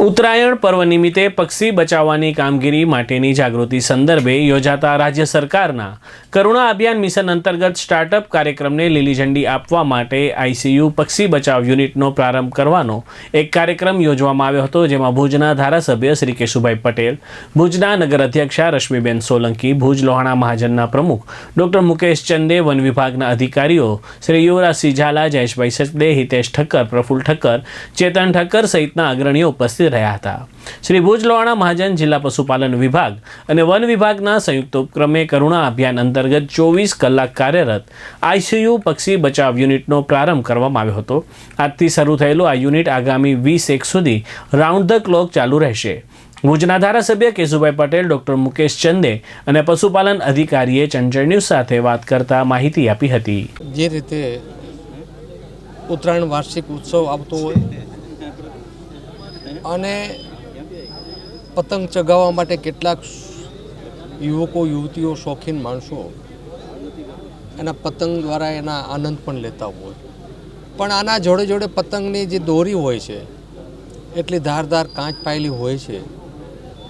ઉત્તરાયણ પર્વ નિમિત્તે પક્ષી બચાવવાની કામગીરી માટેની જાગૃતિ સંદર્ભે યોજાતા રાજ્ય સરકારના કરુણા અભિયાન મિશન અંતર્ગત સ્ટાર્ટઅપ કાર્યક્રમને લીલી ઝંડી આપવા માટે આઈસીયુ પક્ષી બચાવ યુનિટનો પ્રારંભ કરવાનો એક કાર્યક્રમ યોજવામાં આવ્યો હતો, જેમાં ભુજના ધારાસભ્ય શ્રી કેશુભાઈ પટેલ, ભુજના નગર અધ્યક્ષા રશ્મિબેન સોલંકી, ભુજ લોહાણા મહાજનના પ્રમુખ ડોક્ટર મુકેશ ચંદે, વન વિભાગના અધિકારીઓ શ્રી યુવરાજસિંહ ઝાલા, જયેશભાઈ સચદે, હિતેશ ઠક્કર, પ્રફુલ્લ ઠક્કર, ચેતન ઠક્કર સહિતના અગ્રણીઓ ઉપસ્થિત રહ્યા હતા। શ્રી ભુજ લોહાણા મહાજન, જિલ્લા પશુપાલન વિભાગ અને વન વિભાગના સંયુક્ત ઉપક્રમે કરુણા અભિયાન અંતર્ગત 24 કલાક કાર્યરત આઈસીયુ પક્ષી બચાવ યુનિટનો પ્રારંભ કરવામાં આવ્યો હતો। આજથી શરૂ થયેલું આ યુનિટ આગામી 20 સુધી રાઉન્ડ ધ ક્લોક ચાલુ રહેશે। ભુજના ધારાસભ્ય કેશુભાઈ પટેલ, ડોક્ટર મુકેશ ચંદે અને પશુપાલન અધિકારીએ ચંચળ ન્યૂઝ સાથે વાત કરતા માહિતી આપી હતી। જે રીતે ઉત્તરાયણ વાર્ષિક ઉત્સવ આવતો હોય અને પતંગ ચગાવવા માટે કેટલાક યુવકો યુવતીઓ શોખીન માણસો એના પતંગ દ્વારા એના આનંદ પણ લેતા હોય, પણ આના જોડે જોડે પતંગની જે દોરી હોય છે એટલી ધારદાર કાંચ પાયેલી હોય છે,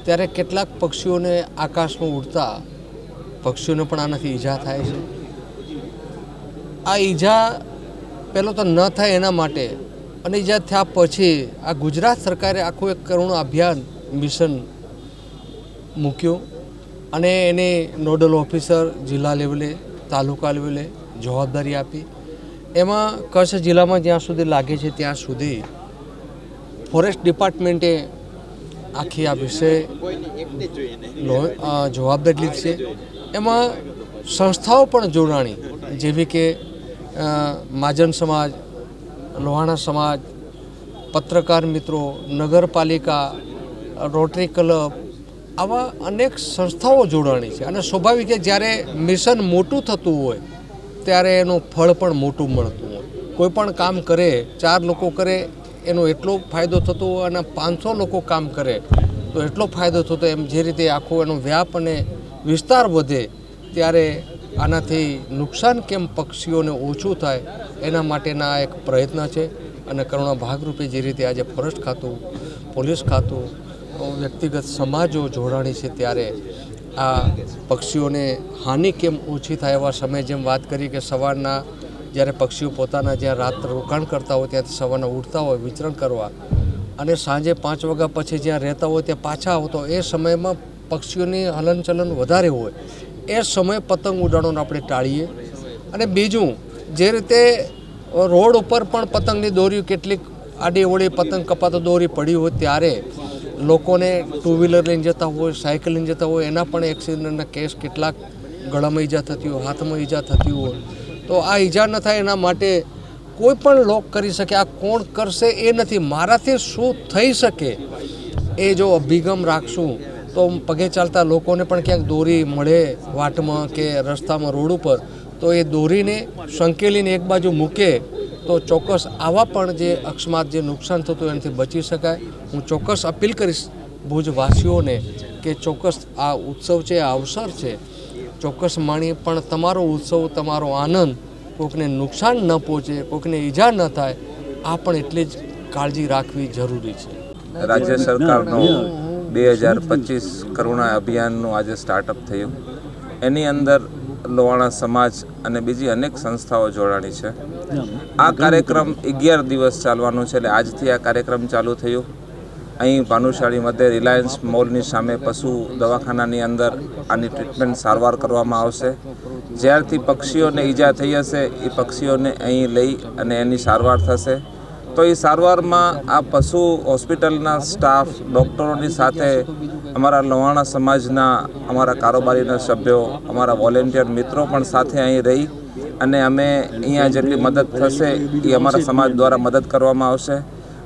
ત્યારે કેટલાક પક્ષીઓને આકાશમાં ઉડતા પક્ષીઓને પણ આનાથી ઈજા થાય છે। આ ઈજા પહેલો તો ન થાય એના માટે અને ઈજા થયા પછી આ ગુજરાત સરકારે આખું એક કરુણા અભિયાન મિશન મૂક્યું અને એને નોડલ ઓફિસર જિલ્લા લેવલે, તાલુકા લેવલે જવાબદારી આપી। એમાં કચ્છ જિલ્લામાં જ્યાં સુધી લાગે છે ત્યાં સુધી ફોરેસ્ટ ડિપાર્ટમેન્ટે આખી આ વિષય જવાબદારી લીધી છે। એમાં સંસ્થાઓ પણ જોડાણી, જેવી કે મહાજન સમાજ, લોહાણા સમાજ, પત્રકાર મિત્રો, નગરપાલિકા, રોટરી ક્લબ, આવા અનેક સંસ્થાઓ જોડાણી છે અને સ્વાભાવિક છે જ્યારે મિશન મોટું થતું હોય ત્યારે એનું ફળ પણ મોટું મળતું હોય। કોઈ પણ કામ કરે, 4 લોકો કરે એનો એટલો ફાયદો થતો હોય અને 500 લોકો કામ કરે તો એટલો ફાયદો થતો। એમ જે રીતે આખો એનો વ્યાપ અને વિસ્તાર વધે ત્યારે આનાથી નુકસાન કેમ પક્ષીઓને ઓછું થાય એના માટેના એક પ્રયત્ન છે અને કરુણા ભાગરૂપે જે રીતે આજે ફોરેસ્ટ ખાતું, પોલીસ ખાતું, વ્યક્તિગત સમાજો જોડાણી છે, ત્યારે આ પક્ષીઓને હાનિ કેમ ઓછી થાય એવા સમય, જેમ વાત કરી કે સવારના જ્યારે પક્ષીઓ પોતાના જ્યાં રાત રોકાણ કરતા હોય ત્યાંથી સવારના ઉડતા હોય વિચરણ કરવા અને સાંજે 5 વાગ્યા પછી જ્યાં રહેતા હોય ત્યાં પાછા આવતા હોય, એ સમયમાં પક્ષીઓની હલનચલન વધારે હોય, એ સમયે પતંગ ઉડાડવાનું આપણે ટાળીએ। અને બીજું, જે રીતે રોડ ઉપર પણ પતંગની દોરી કેટલીક આડી અવળી પતંગ કપાતો દોરી પડી હોય ત્યારે લોકોને 2 વ્હીલર લઈને જતા હોય, સાયકલ લઈને જતા હોય, એના પણ એક્સિડન્ટના કેસ કેટલાક ગળામાં ઈજા થતી હોય, હાથમાં ઈજા થતી હોય। તો આ ઈજા ન થાય એના માટે કોઈ પણ લોક કરી શકે, આ કોણ કરશે એ નથી, મારાથી શું થઈ શકે એ જો અભિગમ રાખશું તો પગે ચાલતા લોકોને પણ ક્યાંક દોરી મળે વાટમાં કે રસ્તામાં, રોડ ઉપર, તો એ દોરીને સંકેલીને એક બાજુ મૂકે તો ચોક્કસ આવા પણ જે અકસ્માત, જે નુકસાન થતું એનાથી બચી શકાય। હું ચોક્કસ અપીલ કરીશ ભુજવાસીઓને કે ચોક્કસ આ ઉત્સવ છે, આ અવસર છે, ચોક્કસ માણીએ, પણ તમારો ઉત્સવ, તમારો આનંદ કોઈકને નુકસાન ન પહોંચે, કોઈકને ઈજા ન થાય, આ પણ એટલી જ કાળજી રાખવી જરૂરી છે। રાજ્ય સરકારનો 2025 કરુણા અભિયાનનું આજે સ્ટાર્ટઅપ થયું, એની અંદર લોહાણા સમાજ અને બીજી અનેક સંસ્થાઓ જોડાણી છે। આ કાર્યક્રમ 11 દિવસ ચાલવાનો છે, એટલે આજથી આ કાર્યક્રમ ચાલુ થયું। અહીં ભાનુશાળી મધ્યે રિલાયન્સ મોલની સામે પશુ દવાખાનાની અંદર આની ટ્રીટમેન્ટ સારવાર કરવામાં આવશે। જ્યારથી પક્ષીઓને ઈજા થઈ હશે એ પક્ષીઓને અહીં લઈ અને એની સારવાર થશે। તો એ સારવારમાં આ પશુ હોસ્પિટલના સ્ટાફ, ડૉક્ટરોની સાથે અમારા લોહાણા સમાજના, અમારા કારોબારીના સભ્યો, અમારા વોલેન્ટિયર મિત્રો પણ સાથે અહીં રહી અને અમે અહીંયા જેટલી મદદ થશે એ અમારા સમાજ દ્વારા મદદ કરવામાં આવશે।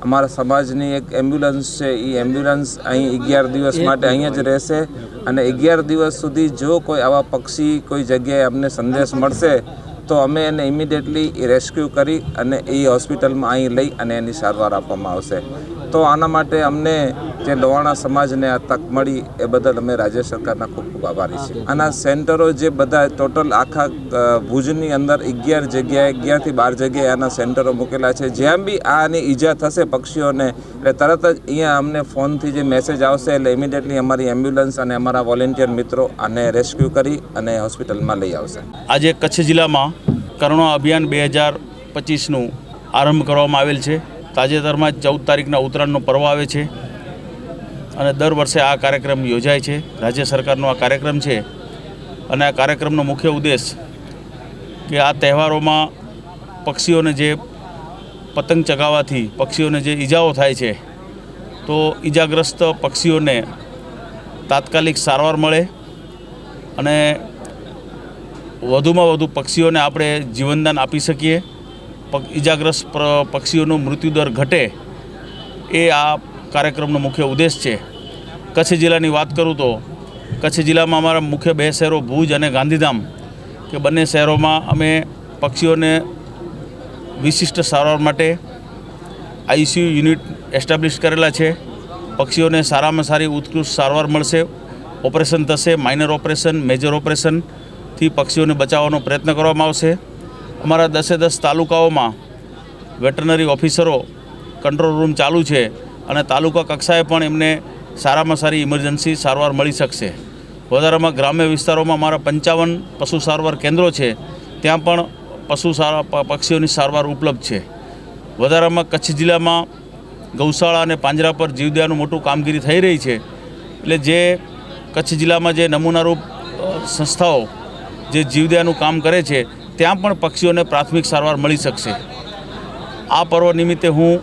અમારા સમાજની એક એમ્બ્યુલન્સ છે, એ એમ્બ્યુલન્સ અહીં 11 દિવસ માટે અહીંયા જ રહેશે અને 11 દિવસ સુધી જો કોઈ આવા પક્ષી કોઈ જગ્યાએ અમને સંદેશ મળશે તો અમે એને ઇમિડિયેટલી રેસ્ક્યુ કરી અને એ હોસ્પિટલમાં અહીં લઈ અને એની સારવાર આપવામાં આવશે। તો આના માટે અમને જે લોહાણા સમાજને આ તક મળી એ બદલ અમે રાજ્ય સરકારના ખૂબ ખૂબ આભારી છીએ. આના સેન્ટરો જે બધા ટોટલ આખા ભુજની અંદર 11 જગ્યાએ 11 થી 12 જગ્યાએ આના સેન્ટરો મૂકેલા છે. જ્યાં બી આની ઈજા થશે પક્ષીઓને એટલે તરત જ અહીંયા અમને ફોનથી જે મેસેજ આવશે એટલે ઇમિડિયેટલી અમારી એમ્બ્યુલન્સ અને અમારા વોલેન્ટિયર મિત્રો આને રેસ્ક્યુ કરી અને હોસ્પિટલમાં લઈ આવશે. આજે કચ્છ જિલ્લામાં કરુણા અભિયાન 2025નું આરંભ કરવામાં આવેલ છે. તાજેતરમાં જ 14 તારીખના ઉત્તરાયણનો પર્વ આવે છે અને દર વર્ષે આ કાર્યક્રમ યોજાય છે. રાજ્ય સરકારનો આ કાર્યક્રમ છે અને આ કાર્યક્રમનો મુખ્ય ઉદ્દેશ કે આ તહેવારોમાં પક્ષીઓને જે પતંગ ચગાવવાથી પક્ષીઓને જે ઈજાઓ થાય છે તો ઈજાગ્રસ્ત પક્ષીઓને તાત્કાલિક સારવાર મળે અને વધુમાં વધુ પક્ષીઓને આપણે જીવનદાન આપી શકીએ, ઈજાગ્રસ્ત પક્ષીઓનો મૃત્યુદર ઘટે એ આ કાર્યક્રમનો મુખ્ય ઉદ્દેશ છે. કચ્છ જિલ્લાની વાત કરું તો કચ્છ જિલ્લામાં અમારા મુખ્ય 2 શહેરો ભુજ અને ગાંધીધામ કે બંને શહેરોમાં અમે પક્ષીઓને વિશિષ્ટ સારવાર માટે ICU યુનિટ એસ્ટાબ્લિશ કરેલા છે. પક્ષીઓને સારામાં સારી ઉત્કૃષ્ટ સારવાર મળશે. ઓપરેશન થશે, માઇનર ઓપરેશન, મેજર ઓપરેશનથી પક્ષીઓને બચાવવાનો પ્રયત્ન કરવામાં આવશે. અમારા 10 તાલુકાઓમાં વેટરનરી ઓફિસરો કંટ્રોલ રૂમ ચાલુ છે અને તાલુકા કક્ષાએ પણ એમને સારામાં સારી ઇમરજન્સી સારવાર મળી શકશે. વધારામાં ગ્રામ્ય વિસ્તારોમાં અમારા 55 પશુ સારવાર કેન્દ્રો છે, ત્યાં પણ પક્ષીઓની સારવાર ઉપલબ્ધ છે. વધારામાં કચ્છ જિલ્લામાં ગૌશાળા અને પાંજરા પર જીવદયાનું મોટું કામગીરી થઈ રહી છે. એટલે જે કચ્છ જિલ્લામાં જે નમૂનારૂપ સંસ્થાઓ જે જીવદયાનું કામ કરે છે ત્યાં પણ પક્ષીઓને પ્રાથમિક સારવાર મળી શકશે. આ પર્વ નિમિત્તે હું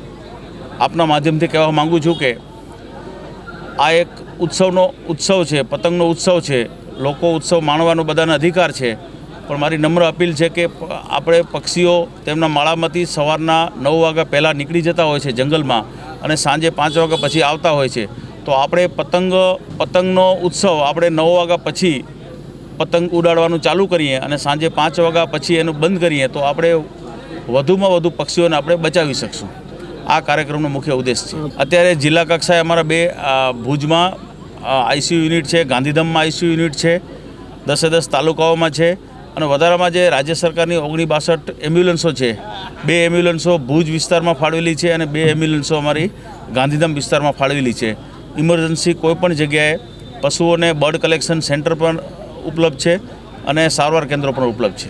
આપના માધ્યમથી કહેવા માગું છું કે આ એક ઉત્સવ છે, પતંગનો ઉત્સવ છે. લોકો ઉત્સવ માણવાનો બધાનો અધિકાર છે, પણ મારી નમ્ર અપીલ છે કે આપણે પક્ષીઓ તેમના માળામાંથી સવારના 9 વાગ્યા પહેલાં નીકળી જતા હોય છે જંગલમાં અને સાંજે 5 વાગ્યા પછી આવતા હોય છે. તો આપણે પતંગનો ઉત્સવ આપણે 9 વાગ્યા પછી પતંગ ઉડાડવાનું ચાલુ કરીએ અને સાંજે 5 વાગ્યા પછી એનું બંધ કરીએ તો આપણે વધુમાં વધુ પક્ષીઓને આપણે બચાવી શકશું. આ કાર્યક્રમનો મુખ્ય ઉદ્દેશ છે. અત્યારે જિલ્લા કક્ષાએ અમારા 2 ભુજમાં ICU યુનિટ છે, ગાંધીધામમાં ICU યુનિટ છે, 10 તાલુકાઓમાં છે અને વધારામાં જે રાજ્ય સરકારની 1962 એમ્બ્યુલન્સો છે, 2 એમ્બ્યુલન્સો ભુજ વિસ્તારમાં ફાળવેલી છે અને 2 એમ્બ્યુલન્સો અમારી ગાંધીધામ વિસ્તારમાં ફાળવેલી છે. ઇમરજન્સી કોઈપણ જગ્યાએ પશુઓને બર્ડ કલેક્શન સેન્ટર પણ ઉપલબ્ધ છે અને સારવાર કેન્દ્રો પણ ઉપલબ્ધ છે.